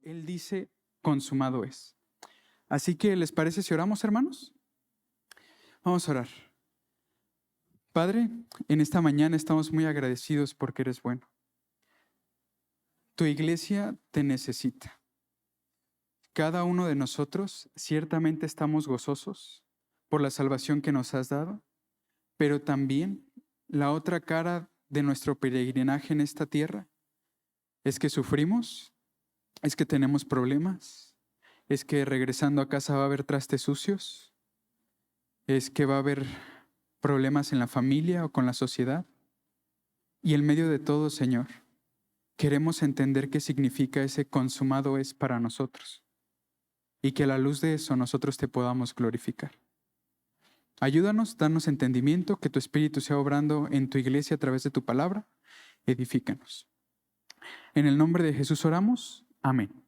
Él dice, consumado es. Así que, ¿les parece si oramos, hermanos? Vamos a orar. Padre, en esta mañana estamos muy agradecidos porque eres bueno. Tu iglesia te necesita. Cada uno de nosotros ciertamente estamos gozosos por la salvación que nos has dado, pero también la otra cara de nuestro peregrinaje en esta tierra es que sufrimos, es que tenemos problemas, es que regresando a casa va a haber trastes sucios, es que va a haber problemas en la familia o con la sociedad. Y en medio de todo, Señor, queremos entender qué significa ese consumado es para nosotros y que a la luz de eso nosotros te podamos glorificar. Ayúdanos, danos entendimiento, que tu Espíritu sea obrando en tu iglesia a través de tu palabra. Edifícanos. En el nombre de Jesús oramos. Amén.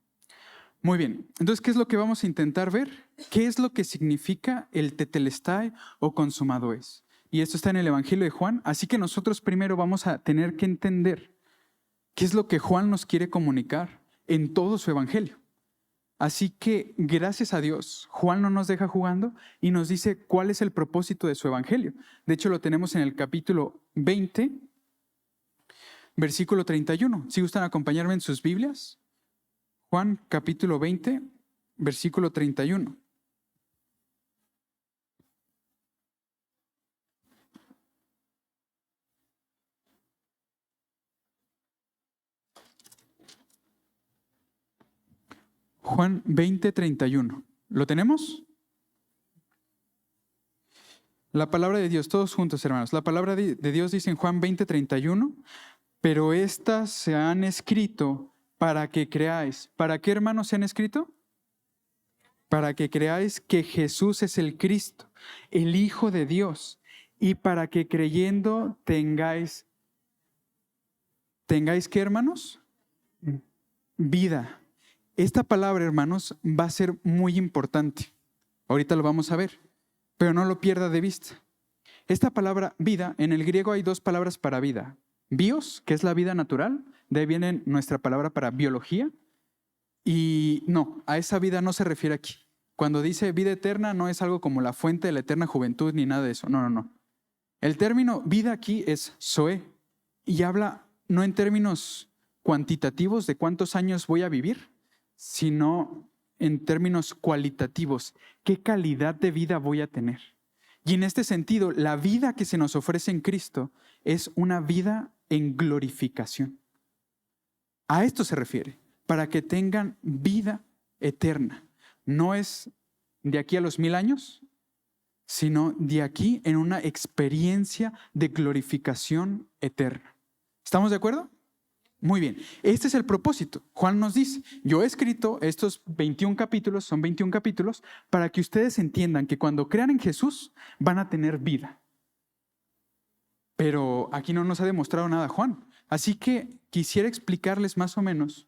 Muy bien, entonces, ¿qué es lo que vamos a intentar ver? ¿Qué es lo que significa el tetelestai o consumado es? Y esto está en el Evangelio de Juan, así que nosotros primero vamos a tener que entender qué es lo que Juan nos quiere comunicar en todo su Evangelio. Así que, gracias a Dios, Juan no nos deja jugando y nos dice cuál es el propósito de su Evangelio. De hecho, lo tenemos en el capítulo 20, versículo 31. Si gustan acompañarme en sus Biblias, Juan capítulo 20, versículo 31. Juan 20, 31. ¿Lo tenemos? La palabra de Dios, todos juntos, hermanos. La palabra de Dios dice en Juan 20, 31, pero estas se han escrito para que creáis. ¿Para qué, hermanos, se han escrito? Para que creáis que Jesús es el Cristo, el Hijo de Dios, y para que creyendo tengáis ¿qué, hermanos? Vida. Esta palabra, hermanos, va a ser muy importante. Ahorita lo vamos a ver, pero no lo pierda de vista. Esta palabra vida, en el griego hay dos palabras para vida. Bios, que es la vida natural, de ahí viene nuestra palabra para biología. Y no, a esa vida no se refiere aquí. Cuando dice vida eterna no es algo como la fuente de la eterna juventud ni nada de eso. No. El término vida aquí es zoe y habla no en términos cuantitativos de cuántos años voy a vivir, sino en términos cualitativos. ¿Qué calidad de vida voy a tener? Y en este sentido, la vida que se nos ofrece en Cristo es una vida en glorificación. A esto se refiere, para que tengan vida eterna. No es de aquí a los 1000 años, sino de aquí en una experiencia de glorificación eterna. ¿Estamos de acuerdo? Muy bien, este es el propósito. Juan nos dice, yo he escrito estos 21 capítulos, son 21 capítulos, para que ustedes entiendan que cuando crean en Jesús van a tener vida. Pero aquí no nos ha demostrado nada Juan. Así que quisiera explicarles más o menos.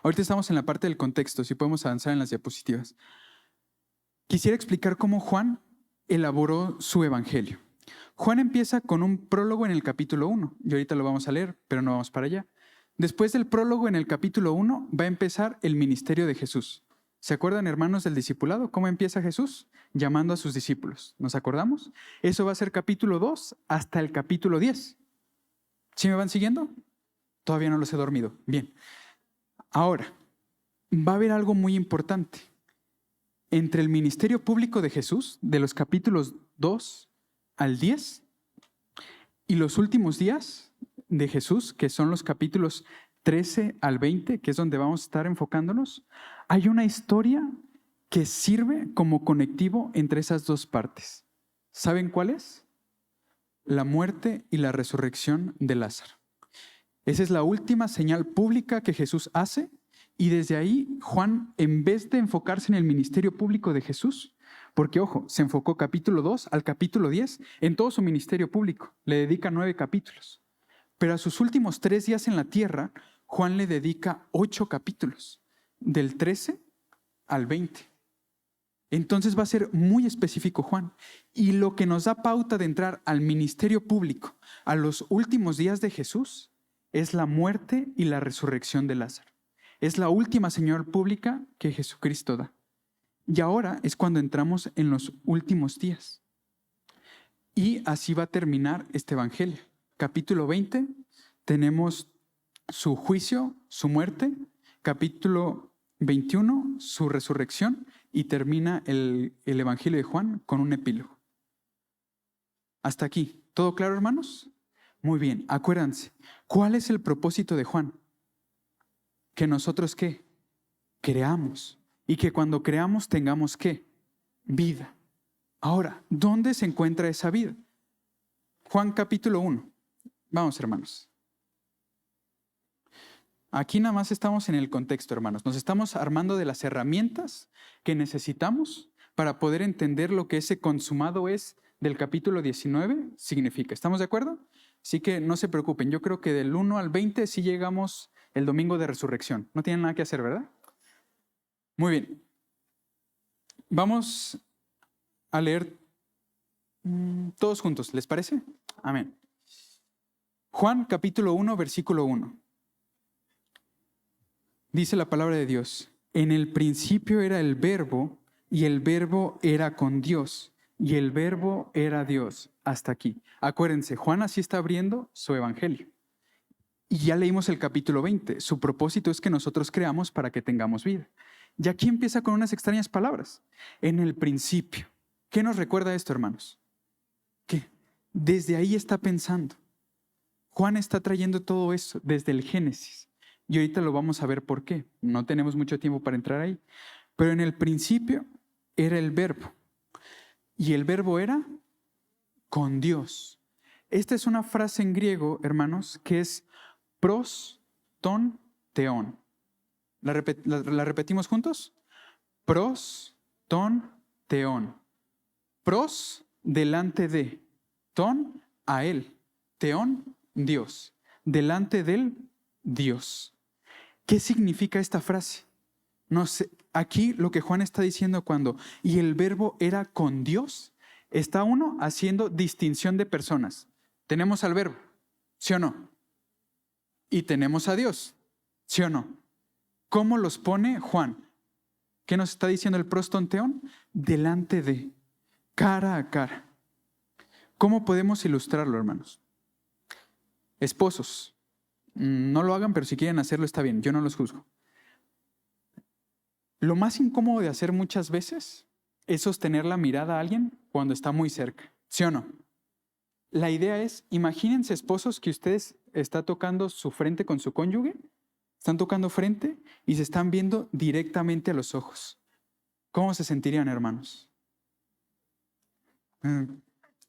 Ahorita estamos en la parte del contexto, si podemos avanzar en las diapositivas. Quisiera explicar cómo Juan elaboró su evangelio. Juan empieza con un prólogo en el capítulo 1, y ahorita lo vamos a leer, pero no vamos para allá. Después del prólogo en el capítulo 1 va a empezar el ministerio de Jesús. ¿Se acuerdan, hermanos, del discipulado? ¿Cómo empieza Jesús? Llamando a sus discípulos. ¿Nos acordamos? Eso va a ser capítulo 2 hasta el capítulo 10. ¿Sí me van siguiendo? Todavía no los he dormido. Bien. Ahora, va a haber algo muy importante. Entre el ministerio público de Jesús, de los capítulos 2 al 10, y los últimos días de Jesús, que son los capítulos 13 al 20, que es donde vamos a estar enfocándonos, hay una historia que sirve como conectivo entre esas dos partes. ¿Saben cuál es? La muerte y la resurrección de Lázaro. Esa es la última señal pública que Jesús hace. Y desde ahí, Juan, en vez de enfocarse en el ministerio público de Jesús, porque ojo, se enfocó capítulo 2 al capítulo 10 en todo su ministerio público, le dedica 9 capítulos. Pero a sus últimos 3 días en la tierra, Juan le dedica 8 capítulos, del 13 al 20. Entonces va a ser muy específico Juan. Y lo que nos da pauta de entrar al ministerio público, a los últimos días de Jesús, es la muerte y la resurrección de Lázaro. Es la última señal pública que Jesucristo da. Y ahora es cuando entramos en los últimos días. Y así va a terminar este evangelio. Capítulo 20, tenemos su juicio, su muerte. Capítulo 21, su resurrección. Y termina el evangelio de Juan con un epílogo. Hasta aquí. ¿Todo claro, hermanos? Muy bien. Acuérdense, ¿cuál es el propósito de Juan? Que nosotros, ¿qué? Creamos. Y que cuando creamos tengamos, ¿qué? Vida. Ahora, ¿dónde se encuentra esa vida? Juan capítulo 1. Vamos, hermanos. Aquí nada más estamos en el contexto, hermanos. Nos estamos armando de las herramientas que necesitamos para poder entender lo que ese consumado es del capítulo 19 significa. ¿Estamos de acuerdo? Así que no se preocupen. Yo creo que del 1 al 20 sí llegamos el domingo de resurrección. No tienen nada que hacer, ¿verdad? Muy bien. Vamos a leer todos juntos. ¿Les parece? Amén. Juan capítulo 1, versículo 1. Dice la palabra de Dios: en el principio era el Verbo, y el Verbo era con Dios, y el Verbo era Dios. Hasta aquí. Acuérdense, Juan así está abriendo su evangelio. Y ya leímos el capítulo 20. Su propósito es que nosotros creamos para que tengamos vida. Y aquí empieza con unas extrañas palabras. En el principio. ¿Qué nos recuerda esto, hermanos? Que desde ahí está pensando. Juan está trayendo todo eso desde el Génesis. Y ahorita lo vamos a ver por qué. No tenemos mucho tiempo para entrar ahí. Pero en el principio era el Verbo. Y el Verbo era con Dios. Esta es una frase en griego, hermanos, que es pros, ton, teon. ¿La repetimos juntos? Pros, ton, teon. Pros, delante de. Ton, a él. Teon, Dios. Delante del Dios. ¿Qué significa esta frase? No sé, aquí lo que Juan está diciendo cuando y el Verbo era con Dios, está uno haciendo distinción de personas. Tenemos al Verbo, ¿sí o no? Y tenemos a Dios, ¿sí o no? ¿Cómo los pone Juan? ¿Qué nos está diciendo el prostonteón? Delante de, cara a cara. ¿Cómo podemos ilustrarlo, hermanos? Esposos, no lo hagan, pero si quieren hacerlo está bien, yo no los juzgo. Lo más incómodo de hacer muchas veces es sostener la mirada a alguien cuando está muy cerca, ¿sí o no? La idea es, imagínense esposos que ustedes están tocando su frente con su cónyuge, están tocando frente y se están viendo directamente a los ojos. ¿Cómo se sentirían, hermanos?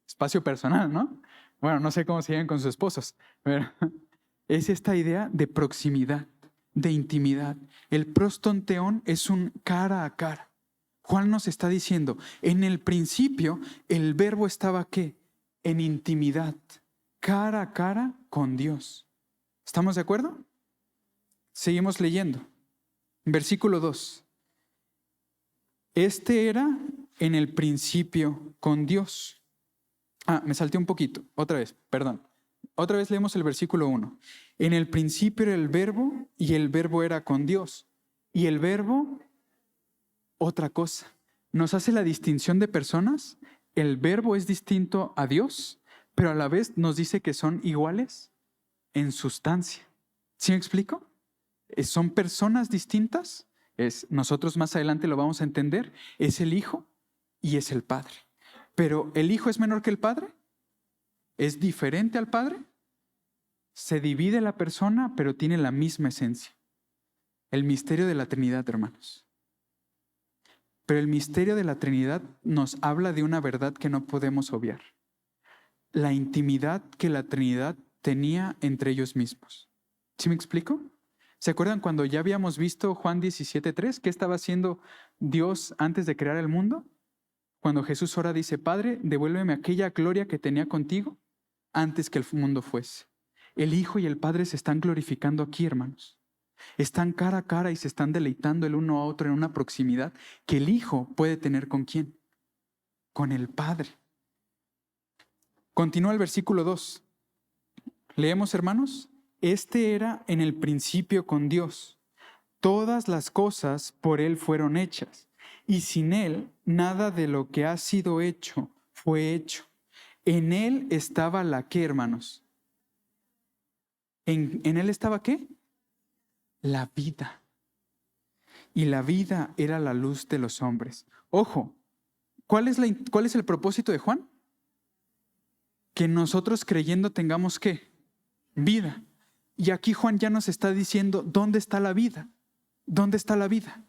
Espacio personal, ¿no? Bueno, no sé cómo se llevan con sus esposos, pero es esta idea de proximidad, de intimidad. El prostonteón es un cara a cara. Juan nos está diciendo, en el principio el Verbo estaba ¿qué? En intimidad, cara a cara con Dios. ¿Estamos de acuerdo? Seguimos leyendo. Versículo 2. Este era en el principio con Dios. Me salté un poquito. Otra vez, perdón. Otra vez leemos el versículo 1. En el principio era el Verbo y el Verbo era con Dios. Y el Verbo, otra cosa. Nos hace la distinción de personas. El Verbo es distinto a Dios, pero a la vez nos dice que son iguales en sustancia. ¿Sí me explico? Son personas distintas. Nosotros más adelante lo vamos a entender. Es el Hijo y es el Padre. Pero ¿el Hijo es menor que el Padre? ¿Es diferente al Padre? Se divide la persona, pero tiene la misma esencia. El misterio de la Trinidad, hermanos. Pero el misterio de la Trinidad nos habla de una verdad que no podemos obviar. La intimidad que la Trinidad tenía entre ellos mismos. ¿Sí me explico? ¿Se acuerdan cuando ya habíamos visto Juan 17:3? ¿Qué estaba haciendo Dios antes de crear el mundo? Cuando Jesús ora dice, Padre, devuélveme aquella gloria que tenía contigo antes que el mundo fuese. El Hijo y el Padre se están glorificando aquí, hermanos. Están cara a cara y se están deleitando el uno a otro en una proximidad que el Hijo puede tener ¿con quién? Con el Padre. Continúa el versículo 2. Leemos, hermanos. Este era en el principio con Dios. Todas las cosas por Él fueron hechas, y sin Él nada de lo que ha sido hecho fue hecho. En Él estaba la ¿qué, hermanos? ¿En Él estaba qué? La vida. Y la vida era la luz de los hombres. Ojo, ¿cuál es el propósito de Juan? Que nosotros creyendo tengamos ¿qué? Vida. Y aquí Juan ya nos está diciendo, ¿dónde está la vida? ¿Dónde está la vida?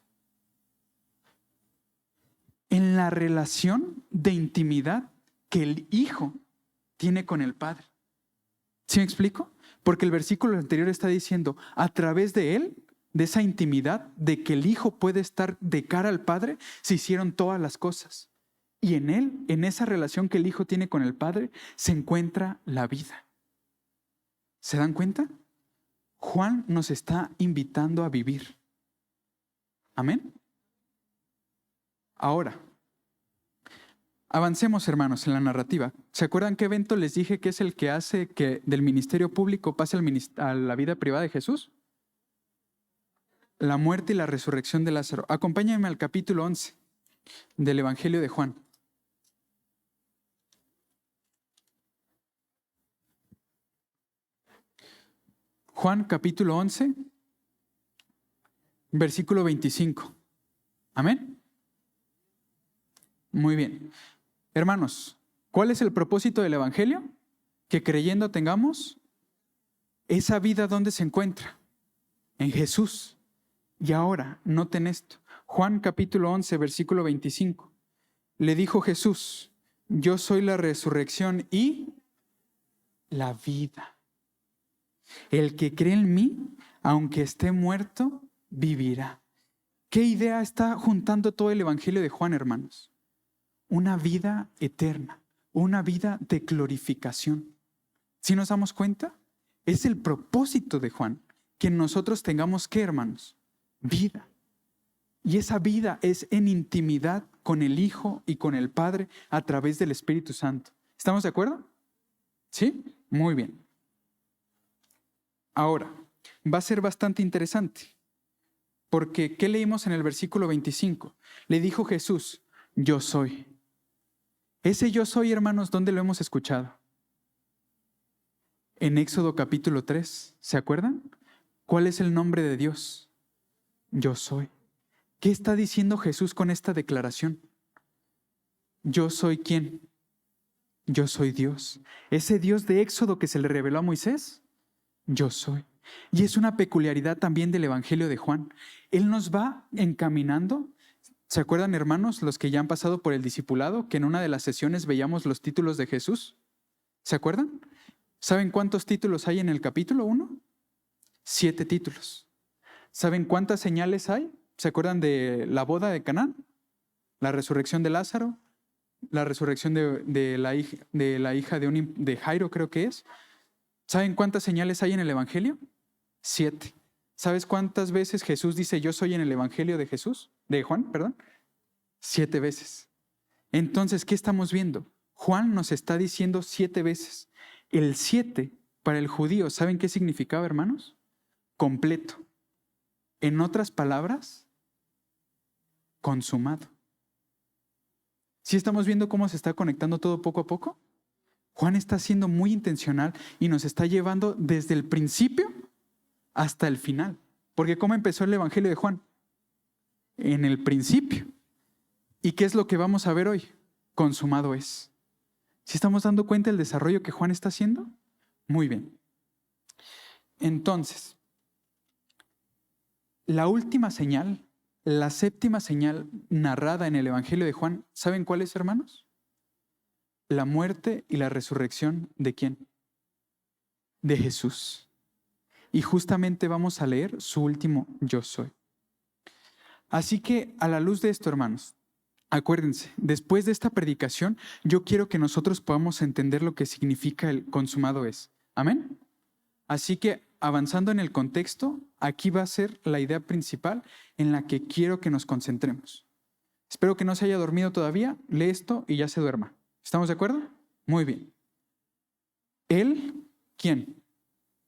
En la relación de intimidad que el Hijo tiene con el Padre. ¿Sí me explico? Porque el versículo anterior está diciendo, a través de Él, de esa intimidad, de que el Hijo puede estar de cara al Padre, se hicieron todas las cosas. Y en Él, en esa relación que el Hijo tiene con el Padre, se encuentra la vida. ¿Se dan cuenta? Juan nos está invitando a vivir. Amén. Ahora, avancemos, hermanos, en la narrativa. ¿Se acuerdan qué evento les dije que es el que hace que del ministerio público pase a la vida privada de Jesús? La muerte y la resurrección de Lázaro. Acompáñenme al capítulo 11 del Evangelio de Juan. Juan capítulo 11, versículo 25. Amén. Muy bien. Hermanos, ¿cuál es el propósito del Evangelio? Que creyendo tengamos esa vida donde se encuentra, en Jesús. Y ahora, noten esto. Juan capítulo 11, versículo 25. Le dijo Jesús, yo soy la resurrección y la vida. El que cree en mí, aunque esté muerto, vivirá. ¿Qué idea está juntando todo el Evangelio de Juan, hermanos? Una vida eterna, una vida de glorificación. ¿Sí nos damos cuenta? Es el propósito de Juan, que nosotros tengamos ¿qué, hermanos? Vida. Y esa vida es en intimidad con el Hijo y con el Padre a través del Espíritu Santo. ¿Estamos de acuerdo? ¿Sí? Muy bien. Ahora, va a ser bastante interesante, porque ¿qué leímos en el versículo 25? Le dijo Jesús, yo soy. Ese yo soy, hermanos, ¿dónde lo hemos escuchado? En Éxodo capítulo 3, ¿se acuerdan? ¿Cuál es el nombre de Dios? Yo soy. ¿Qué está diciendo Jesús con esta declaración? ¿Yo soy quién? Yo soy Dios. ¿Ese Dios de Éxodo que se le reveló a Moisés? Yo soy. Y es una peculiaridad también del Evangelio de Juan. Él nos va encaminando. ¿Se acuerdan, hermanos, los que ya han pasado por el discipulado, que en una de las sesiones veíamos los títulos de Jesús? ¿Se acuerdan? ¿Saben cuántos títulos hay en el capítulo 1? 7 títulos. ¿Saben cuántas señales hay? ¿Se acuerdan de la boda de Caná? La resurrección de Lázaro, la resurrección de la hija de Jairo, creo que es. ¿Saben cuántas señales hay en el Evangelio? 7. ¿Sabes cuántas veces Jesús dice yo soy en el Evangelio de Juan, perdón? 7 veces. Entonces, ¿qué estamos viendo? Juan nos está diciendo 7 veces. El 7 para el judío, ¿saben qué significaba, hermanos? Completo. En otras palabras, consumado. ¿Sí estamos viendo cómo se está conectando todo poco a poco? Juan está siendo muy intencional y nos está llevando desde el principio hasta el final. Porque ¿cómo empezó el Evangelio de Juan? En el principio. ¿Y qué es lo que vamos a ver hoy? Consumado es. ¿Sí estamos dando cuenta del desarrollo que Juan está haciendo? Muy bien. Entonces, la última señal, la séptima señal narrada en el Evangelio de Juan, ¿saben cuál es, hermanos? La muerte y la resurrección ¿de quién? De Jesús. Y justamente vamos a leer su último yo soy. Así que a la luz de esto, hermanos, acuérdense, después de esta predicación, yo quiero que nosotros podamos entender lo que significa el consumado es. ¿Amén? Así que avanzando en el contexto, aquí va a ser la idea principal en la que quiero que nos concentremos. Espero que no se haya dormido todavía, lee esto y ya se duerma. ¿Estamos de acuerdo? Muy bien. Él, ¿quién?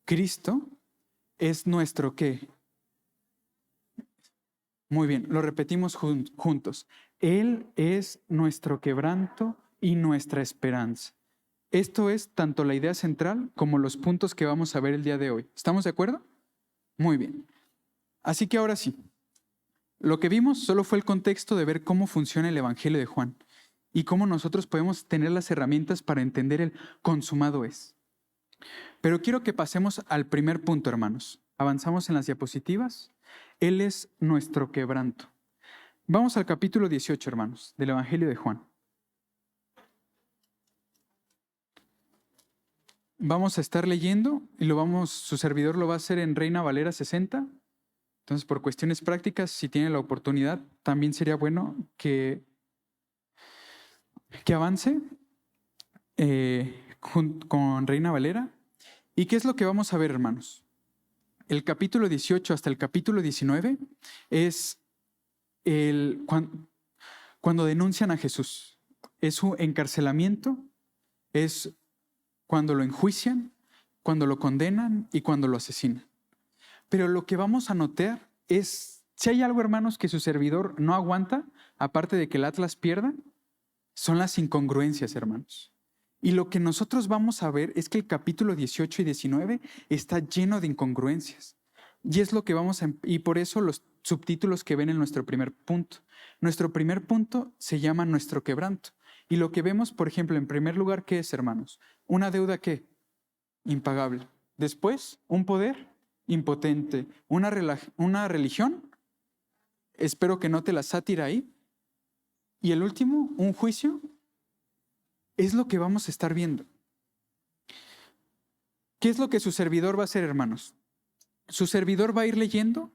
Cristo es nuestro ¿qué? Muy bien, lo repetimos juntos. Él es nuestro quebranto y nuestra esperanza. Esto es tanto la idea central como los puntos que vamos a ver el día de hoy. ¿Estamos de acuerdo? Muy bien. Así que ahora sí, lo que vimos solo fue el contexto de ver cómo funciona el Evangelio de Juan y cómo nosotros podemos tener las herramientas para entender el consumado es. Pero quiero que pasemos al primer punto, hermanos. Avanzamos en las diapositivas. Él es nuestro quebranto. Vamos al capítulo 18, hermanos, del Evangelio de Juan. Vamos a estar leyendo y su servidor lo va a hacer en Reina Valera 60. Entonces, por cuestiones prácticas, si tiene la oportunidad, también sería bueno que avance con Reina Valera. ¿Y qué es lo que vamos a ver, hermanos? El capítulo 18 hasta el capítulo 19 es cuando denuncian a Jesús. Es su encarcelamiento, es cuando lo enjuician, cuando lo condenan y cuando lo asesinan. Pero lo que vamos a notar es, si hay algo, hermanos, que su servidor no aguanta, aparte de que el Atlas pierda, son las incongruencias, hermanos. Y lo que nosotros vamos a ver es que el capítulo 18 y 19 está lleno de incongruencias. Y es lo que y por eso los subtítulos que ven en nuestro primer punto. Nuestro primer punto se llama nuestro quebranto. Y lo que vemos, por ejemplo, en primer lugar, ¿qué es, hermanos? Una deuda ¿qué? Impagable. Después, un poder impotente. Una religión, espero que note la sátira ahí. Y el último, un juicio. Es lo que vamos a estar viendo. ¿Qué es lo que su servidor va a hacer, hermanos? Su servidor va a ir leyendo,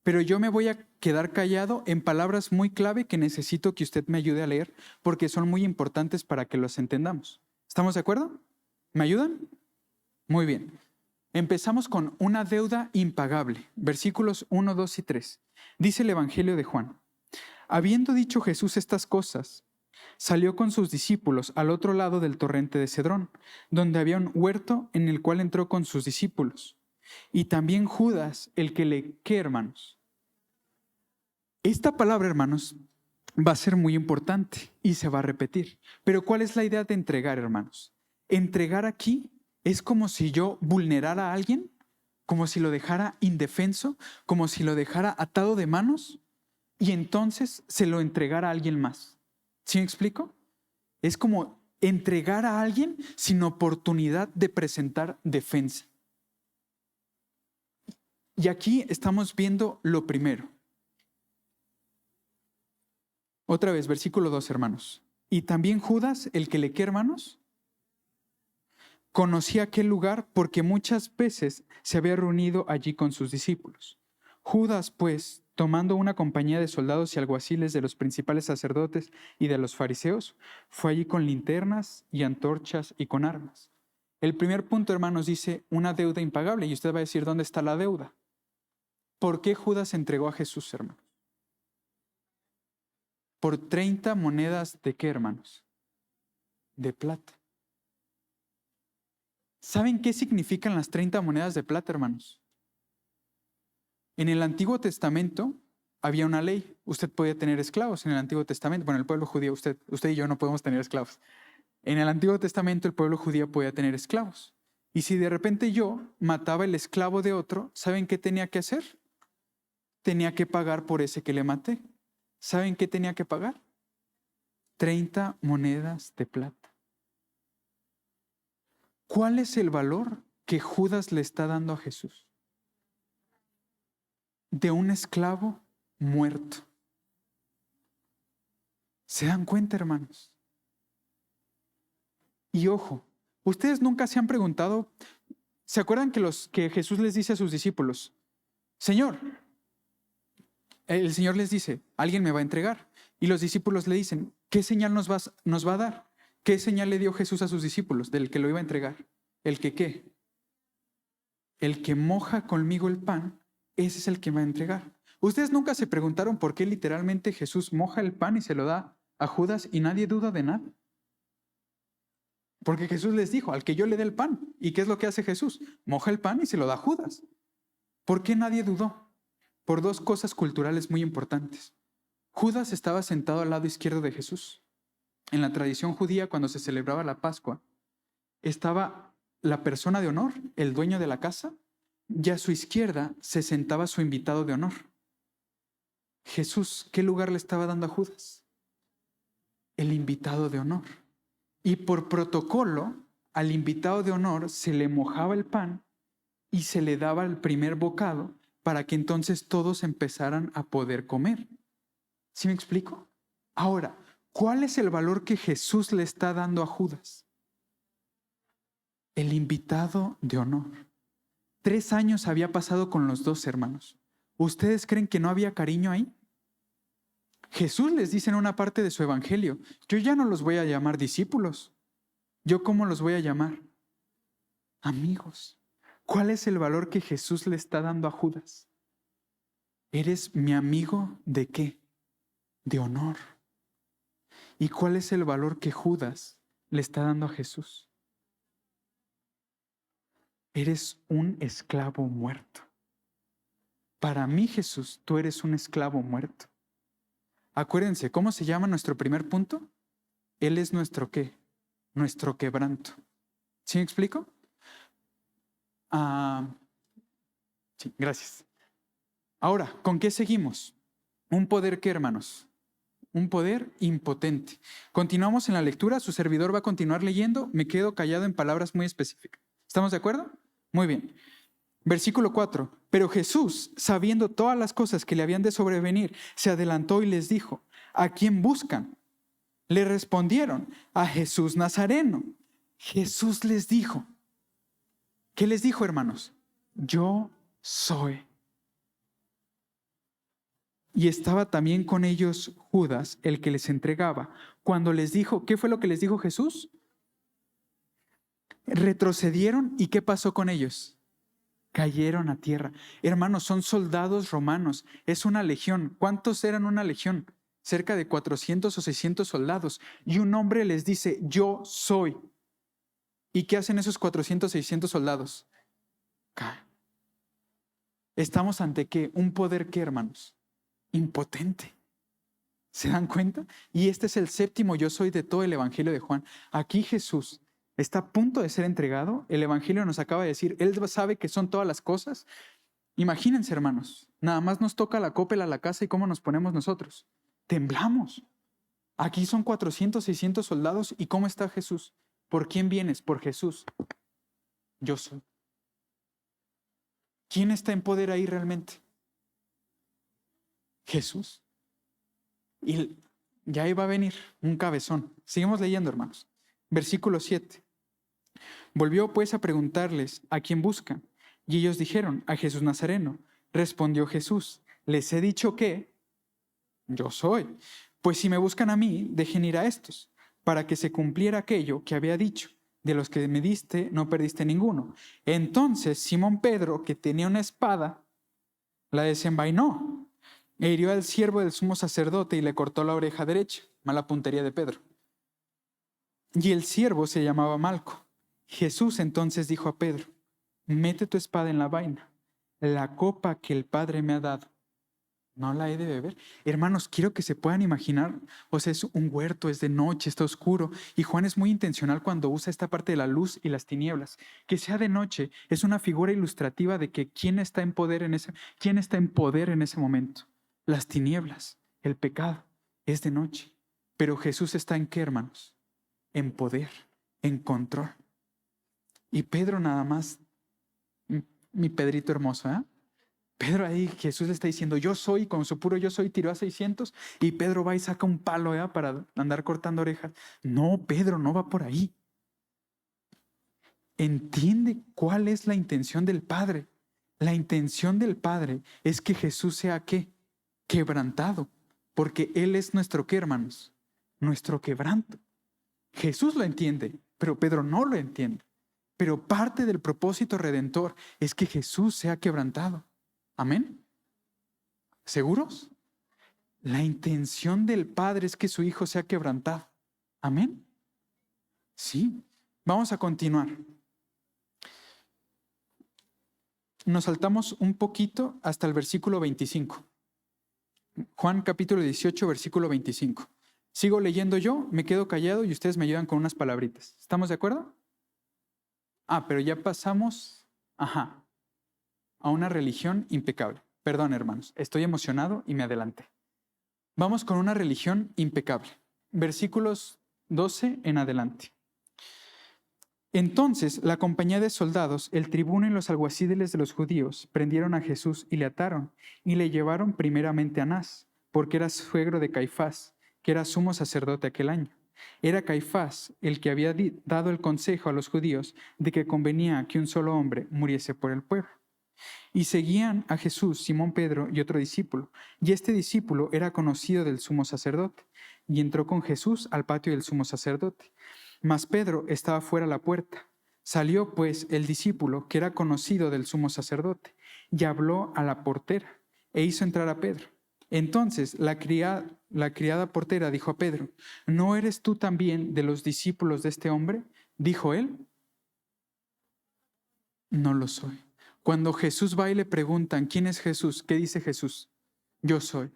pero yo me voy a quedar callado en palabras muy clave que necesito que usted me ayude a leer porque son muy importantes para que los entendamos. ¿Estamos de acuerdo? ¿Me ayudan? Muy bien. Empezamos con una deuda impagable. Versículos 1, 2 y 3. Dice el Evangelio de Juan. Habiendo dicho Jesús estas cosas, salió con sus discípulos al otro lado del torrente de Cedrón, donde había un huerto en el cual entró con sus discípulos. Y también Judas, el que ¿qué, hermanos? Esta palabra, hermanos, va a ser muy importante y se va a repetir. Pero ¿cuál es la idea de entregar, hermanos? Entregar aquí es como si yo vulnerara a alguien, como si lo dejara indefenso, como si lo dejara atado de manos y entonces se lo entregara a alguien más. ¿Sí me explico? Es como entregar a alguien sin oportunidad de presentar defensa. Y aquí estamos viendo lo primero. Otra vez, versículo 2, hermanos. Y también Judas, el que ¿qué, hermanos? Conocía aquel lugar porque muchas veces se había reunido allí con sus discípulos. Judas, pues, tomando una compañía de soldados y alguaciles de los principales sacerdotes y de los fariseos, fue allí con linternas y antorchas y con armas. El primer punto, hermanos, dice una deuda impagable. Y usted va a decir, ¿dónde está la deuda? ¿Por qué Judas entregó a Jesús, hermanos? Por 30 monedas de ¿qué, hermanos? De plata. ¿Saben qué significan las 30 monedas de plata, hermanos? En el Antiguo Testamento había una ley. Usted podía tener esclavos en el Antiguo Testamento. Bueno, el pueblo judío, usted y yo no podemos tener esclavos. En el Antiguo Testamento el pueblo judío podía tener esclavos. Y si de repente yo mataba el esclavo de otro, ¿saben qué tenía que hacer? Tenía que pagar por ese que le maté. ¿Saben qué tenía que pagar? 30 monedas de plata. ¿Cuál es el valor que Judas le está dando a Jesús? De un esclavo muerto. ¿Se dan cuenta, hermanos? Y ojo, ustedes nunca se han preguntado, ¿se acuerdan que Jesús les dice a sus discípulos, Señor, el Señor les dice, alguien me va a entregar? Y los discípulos le dicen, ¿qué señal nos va a dar? ¿Qué señal le dio Jesús a sus discípulos del que lo iba a entregar? ¿El que qué? El que moja conmigo el pan, ese es el que me va a entregar. ¿Ustedes nunca se preguntaron por qué literalmente Jesús moja el pan y se lo da a Judas y nadie duda de nada? Porque Jesús les dijo, al que yo le dé el pan. ¿Y qué es lo que hace Jesús? Moja el pan y se lo da a Judas. ¿Por qué nadie dudó? por dos cosas culturales muy importantes. Judas estaba sentado al lado izquierdo de Jesús. En la tradición judía, cuando se celebraba la Pascua, estaba la persona de honor, el dueño de la casa, y a su izquierda se sentaba su invitado de honor. Jesús, ¿qué lugar le estaba dando a Judas? El invitado de honor. Y por protocolo, al invitado de honor se le mojaba el pan y se le daba el primer bocado para que entonces todos empezaran a poder comer. ¿Sí me explico? Ahora, ¿cuál es el valor que Jesús le está dando a Judas? El invitado de honor. 3 años había pasado con los dos hermanos. ¿Ustedes creen que no había cariño ahí? Jesús les dice en una parte de su evangelio, yo ya no los voy a llamar discípulos. ¿Yo cómo los voy a llamar? Amigos. ¿Cuál es el valor que Jesús le está dando a Judas? ¿Eres mi amigo de qué? De honor. ¿Y cuál es el valor que Judas le está dando a Jesús? Eres un esclavo muerto. Para mí, Jesús, tú eres un esclavo muerto. Acuérdense, ¿cómo se llama nuestro primer punto? Él es nuestro ¿qué? Nuestro quebranto. ¿Sí me explico? Sí, gracias. Ahora, ¿con qué seguimos? ¿Un poder qué, hermanos? Un poder impotente. Continuamos en la lectura, su servidor va a continuar leyendo, me quedo callado en palabras muy específicas. ¿Estamos de acuerdo? Muy bien. Versículo 4. Pero Jesús, sabiendo todas las cosas que le habían de sobrevenir, se adelantó y les dijo, ¿a quién buscan? Le respondieron, a Jesús Nazareno. Jesús les dijo, ¿qué les dijo, hermanos? Yo soy. Y estaba también con ellos Judas, el que les entregaba. Cuando les dijo, ¿qué fue lo que les dijo Jesús? Retrocedieron y ¿qué pasó con ellos? Cayeron a tierra. Hermanos, son soldados romanos. Es una legión. ¿Cuántos eran una legión? Cerca de 400 o 600 soldados. Y un hombre les dice, yo soy. ¿Y qué hacen esos 400 o 600 soldados? Caen. Estamos ante ¿qué? Un poder ¿qué, hermanos? Impotente. ¿Se dan cuenta? Y este es el séptimo yo soy de todo el Evangelio de Juan. Aquí Jesús está a punto de ser entregado. El Evangelio nos acaba de decir, Él sabe que son todas las cosas. Imagínense, hermanos, nada más nos toca la copela a la casa y cómo nos ponemos nosotros. Temblamos. Aquí son 400, 600 soldados y ¿cómo está Jesús? ¿Por quién vienes? Por Jesús. Yo soy. ¿Quién está en poder ahí realmente? Jesús. Y ya ahí va a venir un cabezón. Seguimos leyendo, hermanos. Versículo 7. Volvió pues a preguntarles, ¿a quién buscan? Y ellos dijeron, a Jesús Nazareno. Respondió Jesús, les he dicho que yo soy. Pues si me buscan a mí, dejen ir a estos, para que se cumpliera aquello que había dicho. De los que me diste, no perdiste ninguno. Entonces Simón Pedro, que tenía una espada, la desenvainó, e hirió al siervo del sumo sacerdote y le cortó la oreja derecha. Mala puntería de Pedro. Y el siervo se llamaba Malco. Jesús entonces dijo a Pedro, mete tu espada en la vaina. La copa que el Padre me ha dado, ¿no la he de beber? Hermanos, quiero que se puedan imaginar, o sea, es un huerto, es de noche, está oscuro, y Juan es muy intencional cuando usa esta parte de la luz y las tinieblas. Que sea de noche es una figura ilustrativa de que quién está en poder en ese momento. Las tinieblas, el pecado, es de noche. Pero Jesús está ¿en qué, hermanos? En poder, en control. Y Pedro nada más, mi Pedrito hermoso, ¿eh? Pedro ahí, Jesús le está diciendo, yo soy, con su puro yo soy, tiró a 600 y Pedro va y saca un palo para andar cortando orejas. No, Pedro, no va por ahí. Entiende cuál es la intención del Padre. La intención del Padre es que Jesús sea ¿qué? Quebrantado, porque Él es nuestro ¿qué, hermanos? Nuestro quebranto. Jesús lo entiende, pero Pedro no lo entiende. Pero parte del propósito redentor es que Jesús sea quebrantado. ¿Amén? ¿Seguros? La intención del Padre es que su Hijo sea quebrantado. ¿Amén? Sí. Vamos a continuar. nos saltamos un poquito hasta el versículo 25. Juan capítulo 18, versículo 25. Sigo leyendo yo, me quedo callado y ustedes me ayudan con unas palabritas. ¿Estamos de acuerdo? Pero ya pasamos, a una religión impecable. Perdón, hermanos, estoy emocionado y me adelanté. Vamos con una religión impecable. Versículos 12 en adelante. Entonces la compañía de soldados, el tribuno y los alguaciles de los judíos prendieron a Jesús y le ataron y le llevaron primeramente a Anás, porque era suegro de Caifás, que era sumo sacerdote aquel año. Era Caifás el que había dado el consejo a los judíos de que convenía que un solo hombre muriese por el pueblo. Y seguían a Jesús Simón Pedro y otro discípulo, y este discípulo era conocido del sumo sacerdote, y entró con Jesús al patio del sumo sacerdote. Mas Pedro estaba fuera a la puerta. Salió pues el discípulo, que era conocido del sumo sacerdote, y habló a la portera, e hizo entrar a Pedro. Entonces la criada portera dijo a Pedro: ¿No eres tú también de los discípulos de este hombre? Dijo él: No lo soy. Cuando Jesús va y le preguntan: ¿Quién es Jesús? ¿Qué dice Jesús? Yo soy.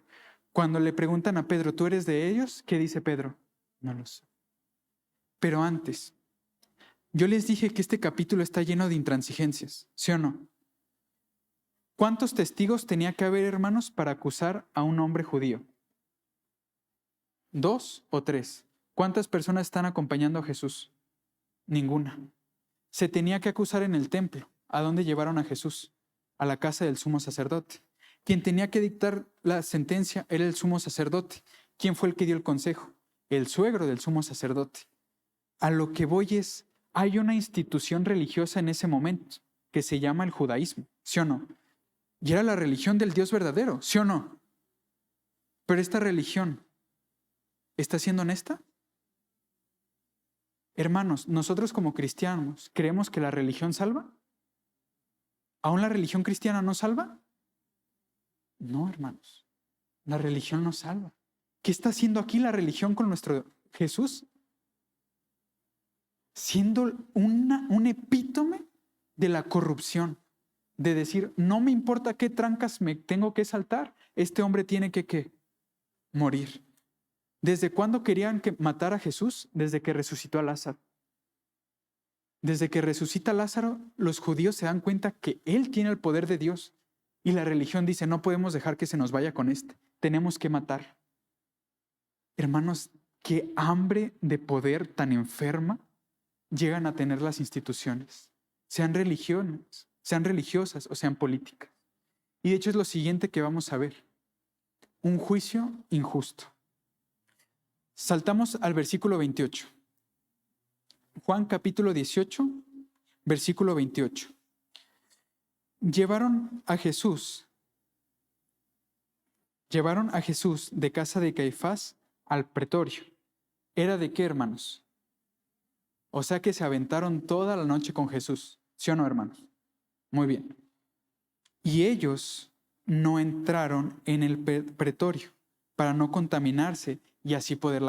Cuando le preguntan a Pedro: ¿Tú eres de ellos? ¿Qué dice Pedro? No lo soy. Pero antes, yo les dije que este capítulo está lleno de intransigencias, ¿sí o no? ¿Cuántos testigos tenía que haber, hermanos, para acusar a un hombre judío? ¿2 o 3? ¿Cuántas personas están acompañando a Jesús? Ninguna. Se tenía que acusar en el templo. ¿A dónde llevaron a Jesús? A la casa del sumo sacerdote. Quien tenía que dictar la sentencia era el sumo sacerdote. ¿Quién fue el que dio el consejo? El suegro del sumo sacerdote. A lo que voy es, hay una institución religiosa en ese momento que se llama el judaísmo, ¿sí o no? Y era la religión del Dios verdadero, ¿sí o no? Pero esta religión, ¿está siendo honesta? Hermanos, nosotros como cristianos, ¿creemos que la religión salva? ¿Aún la religión cristiana no salva? No, hermanos, la religión no salva. ¿Qué está haciendo aquí la religión con nuestro Jesús? Siendo un epítome de la corrupción, de decir: no me importa qué trancas me tengo que saltar, este hombre tiene que morir. ¿Desde cuándo querían matar a Jesús? Desde que resucitó a Lázaro. Desde que resucita a Lázaro, los judíos se dan cuenta que él tiene el poder de Dios, y la religión dice: no podemos dejar que se nos vaya con este, tenemos que matar. Hermanos, qué hambre de poder tan enferma llegan a tener las instituciones, sean religiones, sean religiosas o sean políticas. Y de hecho es lo siguiente que vamos a ver: un juicio injusto. Saltamos al versículo 28. Juan capítulo 18, versículo 28. Llevaron a Jesús de casa de Caifás al pretorio. ¿Era de qué, hermanos? O sea que se aventaron toda la noche con Jesús, ¿sí o no, hermanos? Muy bien. Y ellos no entraron en el pretorio para no contaminarse y así poder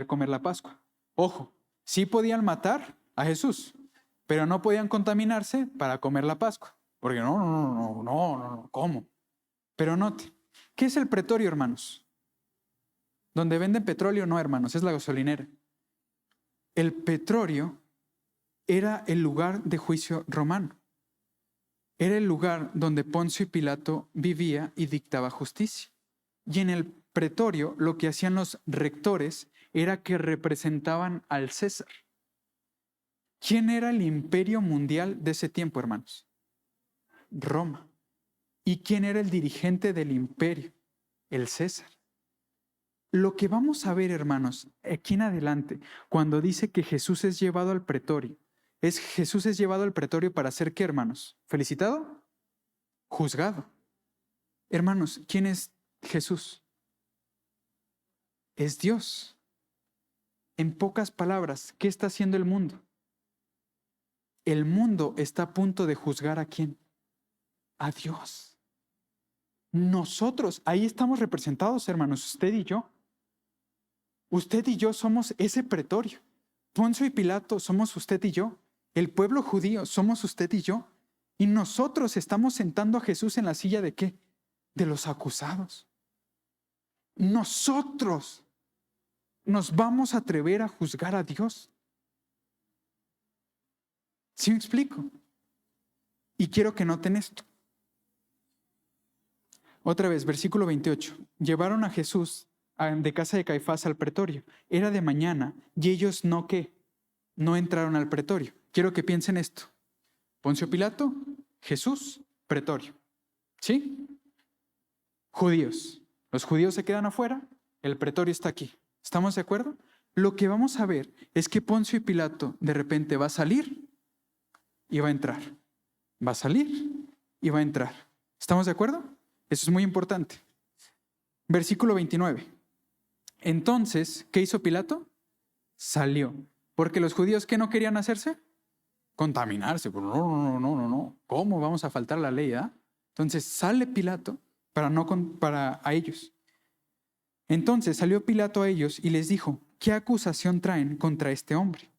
comer la Pascua. Ojo, sí podían matar a Jesús, pero no podían contaminarse para comer la Pascua. Porque no, ¿cómo? Pero note, ¿qué es el pretorio, hermanos? Donde venden petróleo, no, hermanos, es la gasolinera. El pretorio era el lugar de juicio romano. Era el lugar donde Poncio y Pilato vivía y dictaba justicia. Y en el pretorio lo que hacían los rectores era que representaban al César. ¿Quién era el imperio mundial de ese tiempo, hermanos? Roma. ¿Y quién era el dirigente del imperio? El César. Lo que vamos a ver, hermanos, aquí en adelante, cuando dice que Jesús es llevado al pretorio, Jesús es llevado al pretorio para ser ¿qué, hermanos? ¿Felicitado? Juzgado. Hermanos, ¿quién es Jesús? Es Dios. En pocas palabras, ¿qué está haciendo el mundo? El mundo está a punto de juzgar ¿a quién? A Dios. Nosotros, ahí estamos representados, hermanos, usted y yo. Usted y yo somos ese pretorio. Poncio y Pilato somos usted y yo. El pueblo judío somos usted y yo. Y nosotros estamos sentando a Jesús en la silla ¿de qué? De los acusados. Nosotros nos vamos a atrever a juzgar a Dios. ¿Sí me explico? Y quiero que noten esto. Otra vez, versículo 28. Llevaron a Jesús de casa de Caifás al pretorio. Era de mañana y ellos no entraron al pretorio. Quiero que piensen esto. Poncio Pilato, Jesús, pretorio. ¿Sí? Judíos. Los judíos se quedan afuera, el pretorio está aquí. ¿Estamos de acuerdo? Lo que vamos a ver es que Poncio Pilato de repente va a salir y va a entrar. Va a salir y va a entrar. ¿Estamos de acuerdo? Eso es muy importante. Versículo 29. Entonces, ¿qué hizo Pilato? Salió. Porque los judíos, ¿qué no querían hacerse? Contaminarse. No. ¿Cómo vamos a faltar a la ley? Entonces sale Pilato para a ellos. Entonces salió Pilato a ellos y les dijo, ¿qué acusación traen contra este hombre?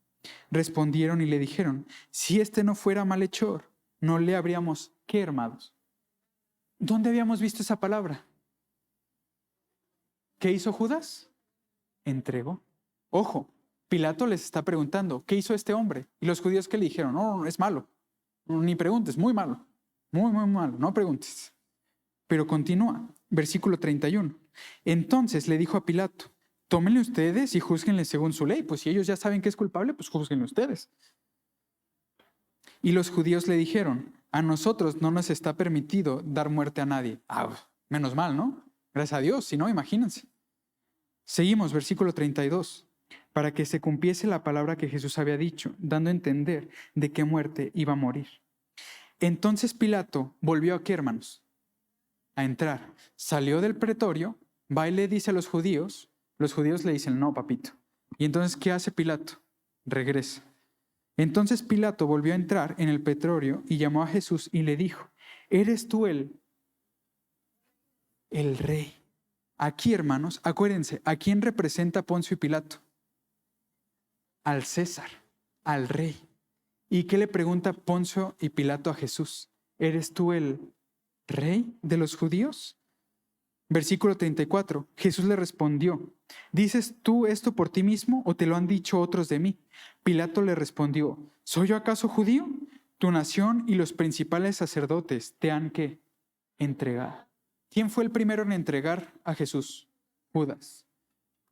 Respondieron y le dijeron, si este no fuera malhechor, no le habríamos, ¿qué, hermanos? ¿Dónde habíamos visto esa palabra? ¿Qué hizo Judas? Entregó. Ojo, Pilato les está preguntando, ¿qué hizo este hombre? Y los judíos, ¿qué le dijeron? No, es malo. Ni preguntes, muy malo. Muy malo, no preguntes. Pero continúa, versículo 31. Entonces le dijo a Pilato, tómenle ustedes y júzguenle según su ley. Pues si ellos ya saben que es culpable, pues júzguenle ustedes. Y los judíos le dijeron, a nosotros no nos está permitido dar muerte a nadie. Menos mal, ¿no? Gracias a Dios, si no, imagínense. Seguimos, versículo 32. Para que se cumpliese la palabra que Jesús había dicho, dando a entender de qué muerte iba a morir. Entonces Pilato volvió ¿a qué, hermanos? A entrar. Salió del pretorio, va y le dice a los judíos le dicen, no, papito. Y entonces, ¿qué hace Pilato? Regresa. Entonces Pilato volvió a entrar en el pretorio y llamó a Jesús y le dijo, ¿eres tú el rey? Aquí, hermanos, acuérdense, ¿a quién representa Poncio y Pilato? Al César, al rey. ¿Y qué le pregunta Poncio y Pilato a Jesús? ¿Eres tú el rey de los judíos? Versículo 34. Jesús le respondió, ¿dices tú esto por ti mismo o te lo han dicho otros de mí? Pilato le respondió, ¿soy yo acaso judío? Tu nación y los principales sacerdotes te han ¿qué? Entregado. ¿Quién fue el primero en entregar a Jesús? Judas.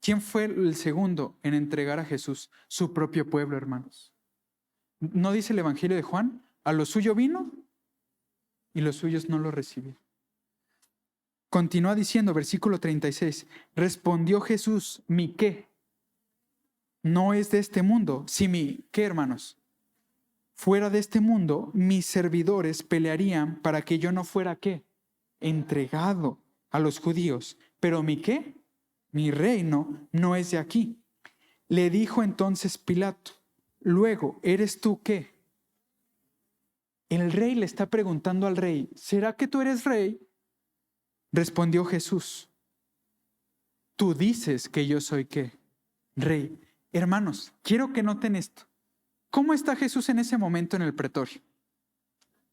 ¿Quién fue el segundo en entregar a Jesús? Su propio pueblo, hermanos. ¿No dice el Evangelio de Juan? A lo suyo vino y los suyos no lo recibieron. Continúa diciendo, versículo 36, respondió Jesús, ¿mi qué? No es de este mundo. Si mi, ¿qué, hermanos? Fuera de este mundo, mis servidores pelearían para que yo no fuera, ¿qué? Entregado a los judíos. Pero mi, ¿qué? Mi reino no es de aquí. Le dijo entonces Pilato, luego, ¿eres tú qué? El rey le está preguntando al rey, ¿será que tú eres rey? Respondió Jesús, tú dices que yo soy ¿qué? Rey. Hermanos, quiero que noten esto. ¿Cómo está Jesús en ese momento en el pretorio?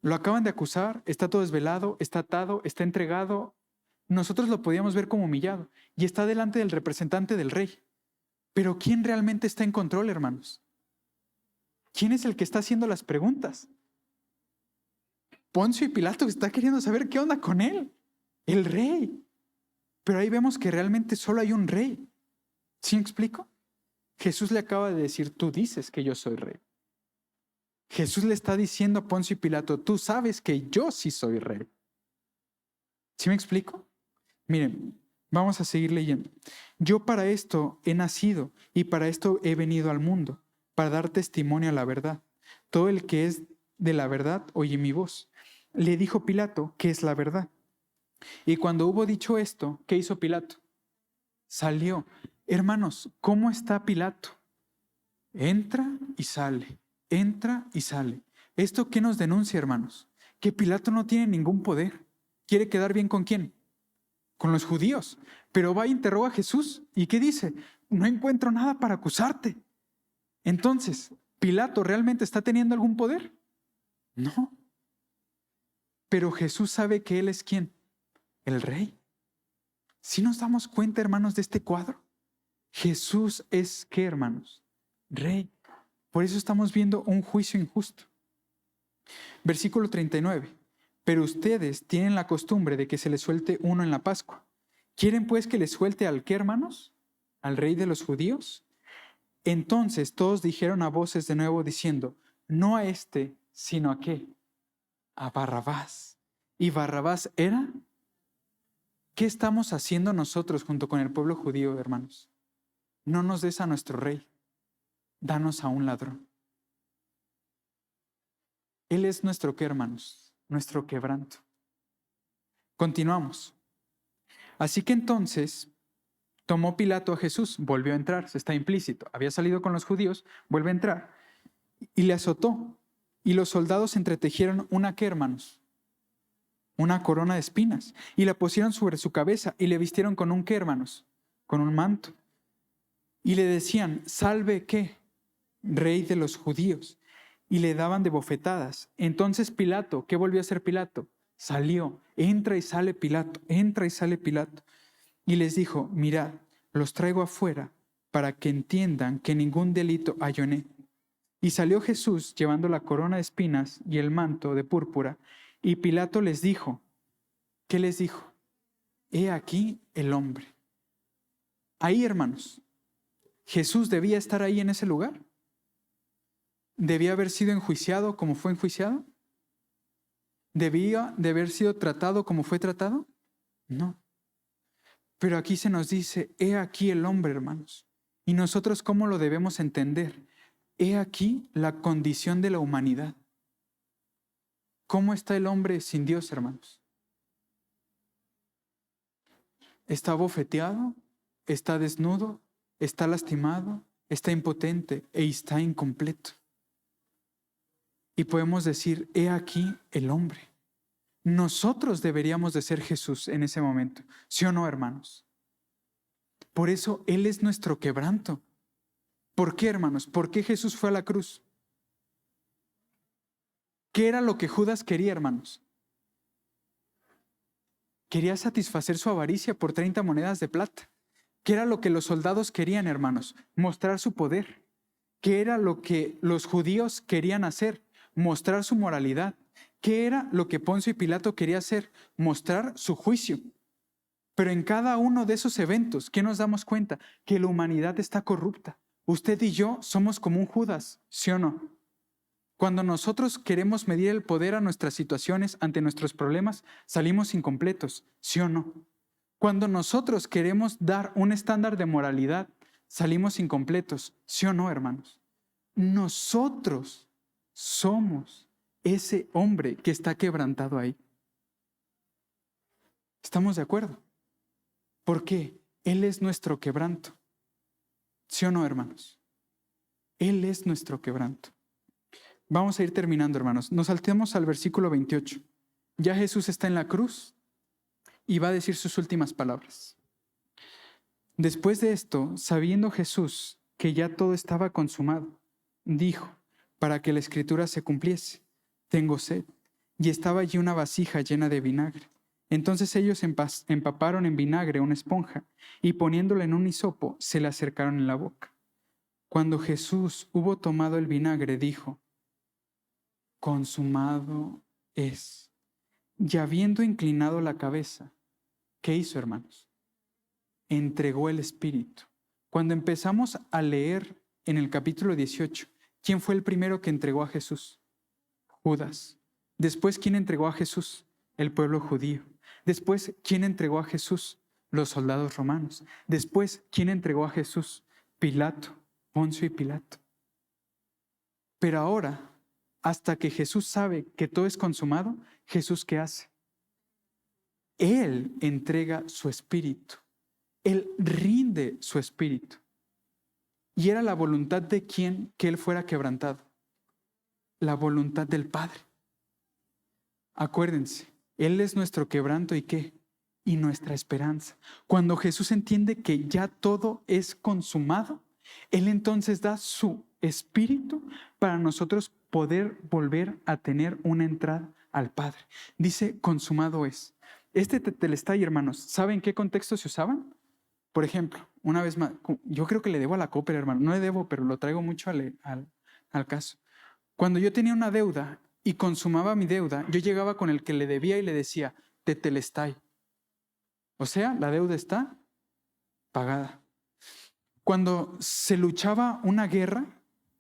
Lo acaban de acusar, está todo desvelado, está atado, está entregado. Nosotros lo podíamos ver como humillado y está delante del representante del rey. Pero ¿quién realmente está en control, hermanos? ¿Quién es el que está haciendo las preguntas? Poncio y Pilato está queriendo saber qué onda con él. El rey. Pero ahí vemos que realmente solo hay un rey. ¿Sí me explico? Jesús le acaba de decir, tú dices que yo soy rey. Jesús le está diciendo a Poncio y Pilato, tú sabes que yo sí soy rey. ¿Sí me explico? Miren, vamos a seguir leyendo. Yo para esto he nacido y para esto he venido al mundo, para dar testimonio a la verdad. Todo el que es de la verdad oye mi voz. Le dijo Pilato, ¿qué es la verdad? Y cuando hubo dicho esto, ¿qué hizo Pilato? Salió. Hermanos, ¿cómo está Pilato? Entra y sale, entra y sale. ¿Esto qué nos denuncia, hermanos? Que Pilato no tiene ningún poder. ¿Quiere quedar bien con quién? Con los judíos. Pero va y interroga a Jesús. ¿Y qué dice? No encuentro nada para acusarte. Entonces, ¿Pilato realmente está teniendo algún poder? No. Pero Jesús sabe que Él es ¿quién? El Rey. ¿Sí nos damos cuenta, hermanos, de este cuadro? Jesús es ¿qué, hermanos? Rey. Por eso estamos viendo un juicio injusto. Versículo 39. Pero ustedes tienen la costumbre de que se les suelte uno en la Pascua. ¿Quieren pues que les suelte al qué, hermanos? ¿Al Rey de los judíos? Entonces todos dijeron a voces de nuevo diciendo, no a este, sino a qué? A Barrabás. ¿Y Barrabás era? ¿Qué estamos haciendo nosotros junto con el pueblo judío, hermanos? No nos des a nuestro rey, danos a un ladrón. Él es nuestro qué, hermanos, nuestro quebranto. Continuamos. Así que entonces tomó Pilato a Jesús, volvió a entrar, está implícito, había salido con los judíos, vuelve a entrar, y le azotó. Y los soldados entretejieron una qué, hermanos, una corona de espinas, y la pusieron sobre su cabeza, y le vistieron con un qué, hermanos, con un manto. Y le decían, salve qué, Rey de los judíos. Y le daban de bofetadas. Entonces Pilato, ¿qué volvió a hacer Pilato? Salió, entra y sale Pilato, entra y sale Pilato. Y les dijo, mirad, los traigo afuera para que entiendan que ningún delito hallo en él. Y salió Jesús llevando la corona de espinas y el manto de púrpura. Y Pilato les dijo, ¿qué les dijo? He aquí el hombre. Ahí, hermanos, ¿Jesús debía estar ahí en ese lugar? ¿Debía haber sido enjuiciado como fue enjuiciado? ¿Debía de haber sido tratado como fue tratado? No. Pero aquí se nos dice, he aquí el hombre, hermanos. ¿Y nosotros cómo lo debemos entender? He aquí la condición de la humanidad. ¿Cómo está el hombre sin Dios, hermanos? ¿Está bofeteado? ¿Está desnudo? ¿Está lastimado? ¿Está impotente? ¿E está incompleto? Y podemos decir, he aquí el hombre. Nosotros deberíamos de ser Jesús en ese momento, ¿sí o no, hermanos? Por eso Él es nuestro quebranto. ¿Por qué, hermanos? ¿Por qué Jesús fue a la cruz? ¿Qué era lo que Judas quería, hermanos? Quería satisfacer su avaricia por 30 monedas de plata. ¿Qué era lo que los soldados querían, hermanos? Mostrar su poder. ¿Qué era lo que los judíos querían hacer? Mostrar su moralidad. ¿Qué era lo que Poncio y Pilato quería hacer? Mostrar su juicio. Pero en cada uno de esos eventos, ¿qué nos damos cuenta? Que la humanidad está corrupta. Usted y yo somos como un Judas, ¿sí o no? Cuando nosotros queremos medir el poder a nuestras situaciones, ante nuestros problemas, salimos incompletos, ¿sí o no? Cuando nosotros queremos dar un estándar de moralidad, salimos incompletos, ¿sí o no, hermanos? Nosotros somos ese hombre que está quebrantado ahí. ¿Estamos de acuerdo? ¿Por qué? Él es nuestro quebranto. ¿Sí o no, hermanos? Él es nuestro quebranto. Vamos a ir terminando, hermanos. Nos saltemos al versículo 28. Ya Jesús está en la cruz y va a decir sus últimas palabras. Después de esto, sabiendo Jesús que ya todo estaba consumado, dijo, para que la escritura se cumpliese, tengo sed. Y estaba allí una vasija llena de vinagre. Entonces ellos empaparon en vinagre una esponja y poniéndola en un hisopo, se la acercaron en la boca. Cuando Jesús hubo tomado el vinagre, dijo, consumado es. Y habiendo inclinado la cabeza, ¿qué hizo, hermanos? Entregó el Espíritu. Cuando empezamos a leer en el capítulo 18, ¿quién fue el primero que entregó a Jesús? Judas. Después, ¿quién entregó a Jesús? El pueblo judío. Después, ¿quién entregó a Jesús? Los soldados romanos. Después, ¿quién entregó a Jesús? Pilato, Poncio y Pilato. Pero ahora, hasta que Jesús sabe que todo es consumado, ¿Jesús qué hace? Él entrega su espíritu. Él rinde su espíritu. Y era la voluntad de quién que Él fuera quebrantado. La voluntad del Padre. Acuérdense, Él es nuestro quebranto y ¿qué? Y nuestra esperanza. Cuando Jesús entiende que ya todo es consumado, Él entonces da su espíritu para nosotros poder volver a tener una entrada al Padre. Dice, consumado es. Este tetelestai, hermanos, ¿saben en qué contexto se usaban? Por ejemplo, una vez más, yo creo que le debo a la Cooper, hermano. No le debo, pero lo traigo mucho al caso. Cuando yo tenía una deuda y consumaba mi deuda, yo llegaba con el que le debía y le decía, tetelestai. O sea, la deuda está pagada. Cuando se luchaba una guerra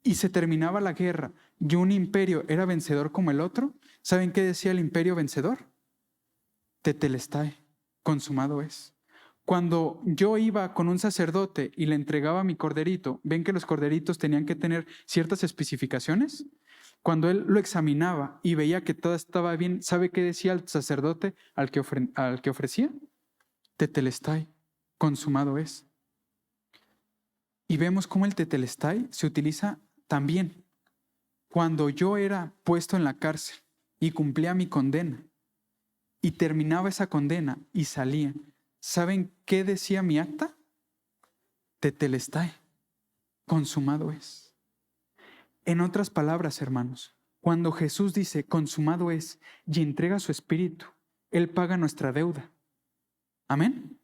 y se terminaba la guerra y un imperio era vencedor como el otro, ¿saben qué decía el imperio vencedor? Tetelestai, consumado es. Cuando yo iba con un sacerdote y le entregaba mi corderito, ¿ven que los corderitos tenían que tener ciertas especificaciones? Cuando él lo examinaba y veía que todo estaba bien, ¿sabe qué decía el sacerdote al que ofrecía? Tetelestai, consumado es. Y vemos cómo el tetelestai se utiliza también. Cuando yo era puesto en la cárcel y cumplía mi condena y terminaba esa condena y salía, ¿saben qué decía mi acta? Tetelestai, consumado es. En otras palabras, hermanos, cuando Jesús dice consumado es y entrega su espíritu, Él paga nuestra deuda. ¿Amén?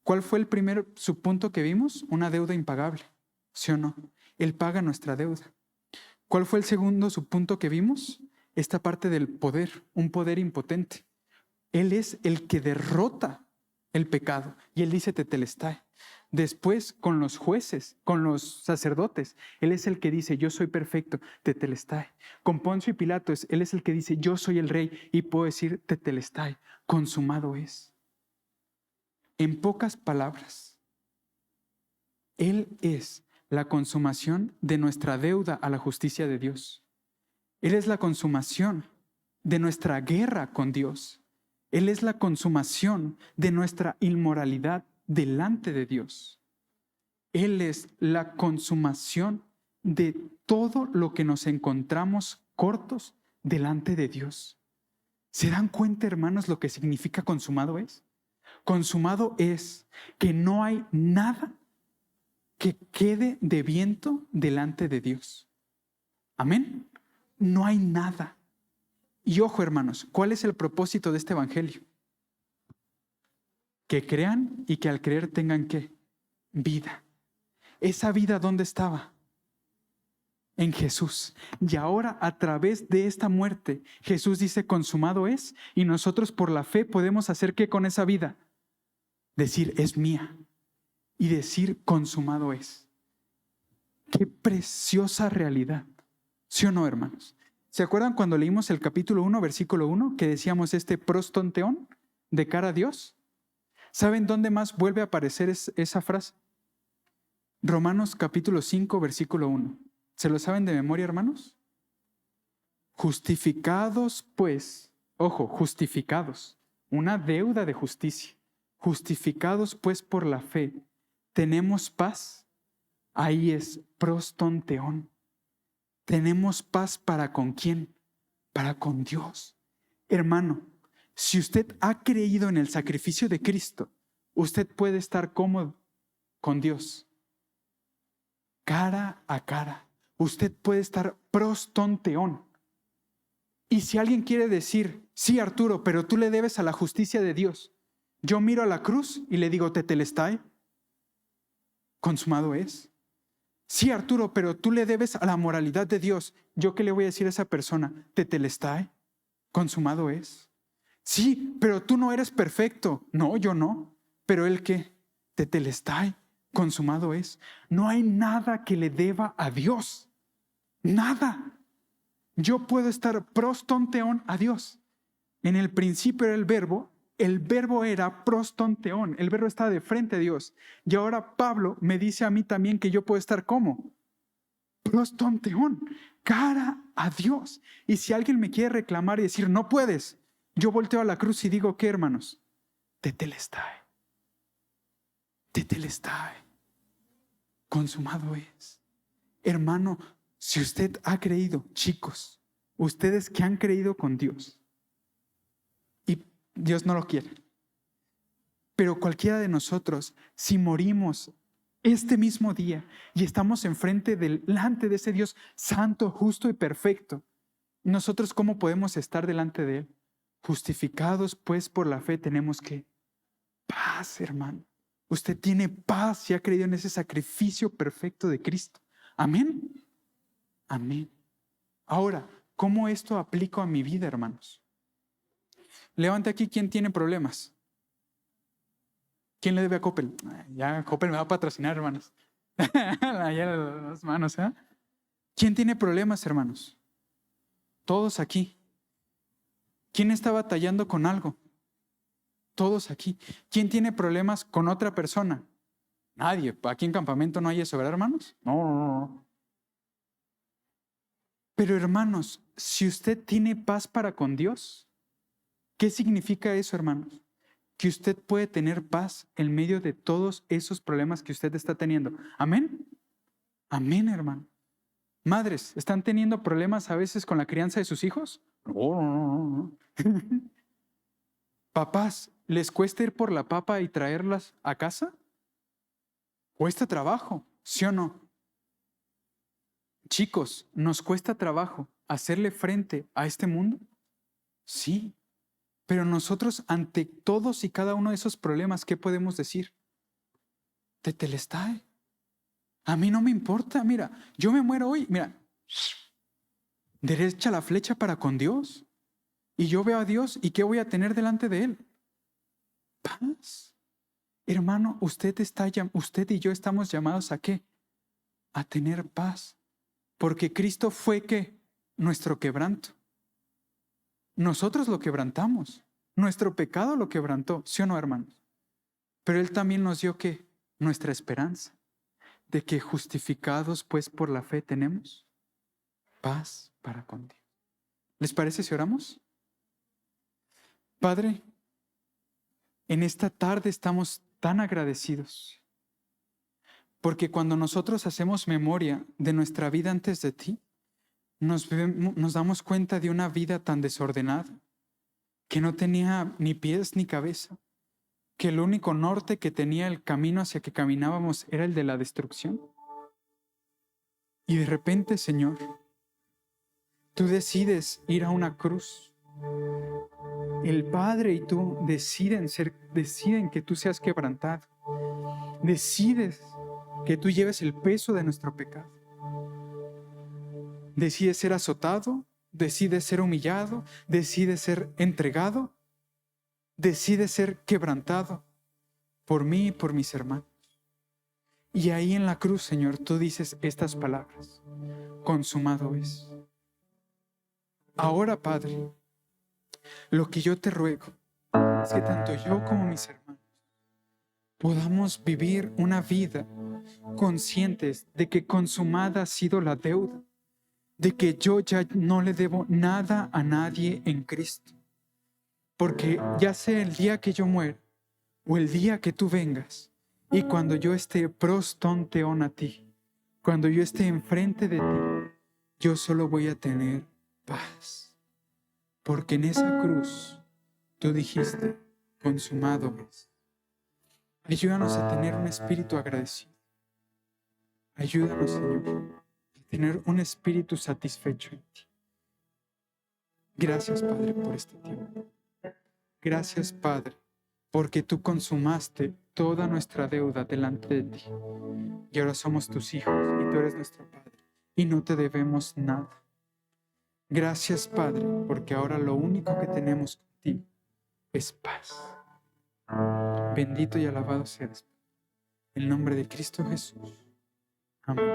¿Cuál fue el primer subpunto que vimos? Una deuda impagable, ¿sí o no? Él paga nuestra deuda. ¿Cuál fue el segundo subpunto que vimos? Esta parte del poder, un poder impotente. Él es el que derrota el pecado y Él dice tetelestai. Después con los jueces, con los sacerdotes, Él es el que dice yo soy perfecto, tetelestai. Con Poncio y Pilato, Él es el que dice yo soy el rey y puedo decir tetelestai, consumado es. En pocas palabras, Él es la consumación de nuestra deuda a la justicia de Dios. Él es la consumación de nuestra guerra con Dios. Él es la consumación de nuestra inmoralidad delante de Dios. Él es la consumación de todo lo que nos encontramos cortos delante de Dios. ¿Se dan cuenta, hermanos, lo que significa consumado es? Consumado es que no hay nada que quede de viento delante de Dios. Amén. No hay nada. Y ojo, hermanos, ¿cuál es el propósito de este evangelio? Que crean y que al creer tengan ¿qué? Vida. ¿Esa vida dónde estaba? En Jesús. Y ahora a través de esta muerte, Jesús dice consumado es, y nosotros por la fe podemos hacer ¿qué con esa vida? Decir es mía y decir consumado es. Qué preciosa realidad. ¿Sí o no, hermanos? ¿Se acuerdan cuando leímos el capítulo 1, versículo 1, que decíamos este prostonteón de cara a Dios? ¿Saben dónde más vuelve a aparecer esa frase? Romanos capítulo 5, versículo 1. ¿Se lo saben de memoria, hermanos? Justificados, pues, ojo, justificados, una deuda de justicia. Justificados, pues, por la fe, tenemos paz. Ahí es prostonteón. Tenemos paz ¿para con quién? Para con Dios. Hermano, si usted ha creído en el sacrificio de Cristo, usted puede estar cómodo con Dios. Cara a cara. Usted puede estar prostonteón. Y si alguien quiere decir, sí, Arturo, pero tú le debes a la justicia de Dios, yo miro a la cruz y le digo, tetelestai, consumado es. Sí, Arturo, pero tú le debes a la moralidad de Dios. ¿Yo qué le voy a decir a esa persona? Tetelestai, consumado es. Sí, pero tú no eres perfecto. No, yo no. ¿Pero él qué? Tetelestai, consumado es. No hay nada que le deba a Dios. Nada. Yo puedo estar prostonteón a Dios. En el principio era el verbo era prostonteón, el verbo está de frente a Dios. Y ahora Pablo me dice a mí también que yo puedo estar ¿cómo? Prostonteón, cara a Dios. Y si alguien me quiere reclamar y decir, no puedes, yo volteo a la cruz y digo, ¿qué, hermanos? Tetelestai. Tetelestai. Consumado es. Hermano, si usted ha creído, chicos, ustedes que han creído con Dios, y Dios no lo quiere, pero cualquiera de nosotros, si morimos este mismo día y estamos delante de ese Dios santo, justo y perfecto, nosotros ¿cómo podemos estar delante de Él? Justificados pues por la fe tenemos que paz, hermano. Usted tiene paz si ha creído en ese sacrificio perfecto de Cristo. Amén. Amén. Ahora, ¿cómo esto aplico a mi vida, hermanos? Levante aquí quién tiene problemas. ¿Quién le debe a Coppel? Ya Coppel me va a patrocinar, hermanos. Ya las manos, ¿eh? ¿Quién tiene problemas, hermanos? Todos aquí. ¿Quién está batallando con algo? Todos aquí. ¿Quién tiene problemas con otra persona? Nadie. Aquí en campamento no hay eso, ¿verdad, hermanos? No. Pero, hermanos, si usted tiene paz para con Dios, ¿qué significa eso, hermanos? Que usted puede tener paz en medio de todos esos problemas que usted está teniendo. ¿Amén? Amén, hermano. Madres, ¿están teniendo problemas a veces con la crianza de sus hijos? No. Papás, ¿les cuesta ir por la papa y traerlas a casa? ¿Cuesta trabajo? ¿Sí o no? Chicos, ¿nos cuesta trabajo hacerle frente a este mundo? Sí. Pero nosotros, ante todos y cada uno de esos problemas, ¿qué podemos decir? Tetelestai. A mí no me importa, mira, yo me muero hoy, mira, derecha la flecha para con Dios. Y yo veo a Dios y ¿qué voy a tener delante de Él? Paz. Hermano, usted y yo estamos llamados ¿a qué? A tener paz. Porque Cristo fue ¿qué? Nuestro quebranto. Nosotros lo quebrantamos. Nuestro pecado lo quebrantó, ¿sí o no, hermanos? Pero Él también nos dio ¿qué? Nuestra esperanza. De que justificados pues por la fe tenemos paz para con Dios. ¿Les parece si oramos? Padre, en esta tarde estamos tan agradecidos porque cuando nosotros hacemos memoria de nuestra vida antes de ti, nos damos cuenta de una vida tan desordenada que no tenía ni pies ni cabeza, que el único norte que tenía el camino hacia que caminábamos era el de la destrucción. Y de repente, Señor, tú decides ir a una cruz. El Padre y tú deciden que tú seas quebrantado. Decides que tú lleves el peso de nuestro pecado. Decides ser azotado, decides ser humillado, decides ser entregado, decides ser quebrantado por mí y por mis hermanos. Y ahí en la cruz, Señor, tú dices estas palabras: consumado es. Ahora, Padre, lo que yo te ruego es que tanto yo como mis hermanos podamos vivir una vida conscientes de que consumada ha sido la deuda, de que yo ya no le debo nada a nadie en Cristo. Porque ya sea el día que yo muera o el día que tú vengas, y cuando yo esté proston teon a ti, cuando yo esté enfrente de ti, yo solo voy a tener paz. Porque en esa cruz tú dijiste, consumado es. Ayúdanos a tener un espíritu agradecido. Ayúdanos, Señor, a tener un espíritu satisfecho en ti. Gracias, Padre, por este tiempo. Gracias, Padre, porque tú consumaste toda nuestra deuda delante de ti. Y ahora somos tus hijos y tú eres nuestro Padre. Y no te debemos nada. Gracias, Padre, porque ahora lo único que tenemos contigo es paz. Bendito y alabado seas. En el nombre de Cristo Jesús. Amén.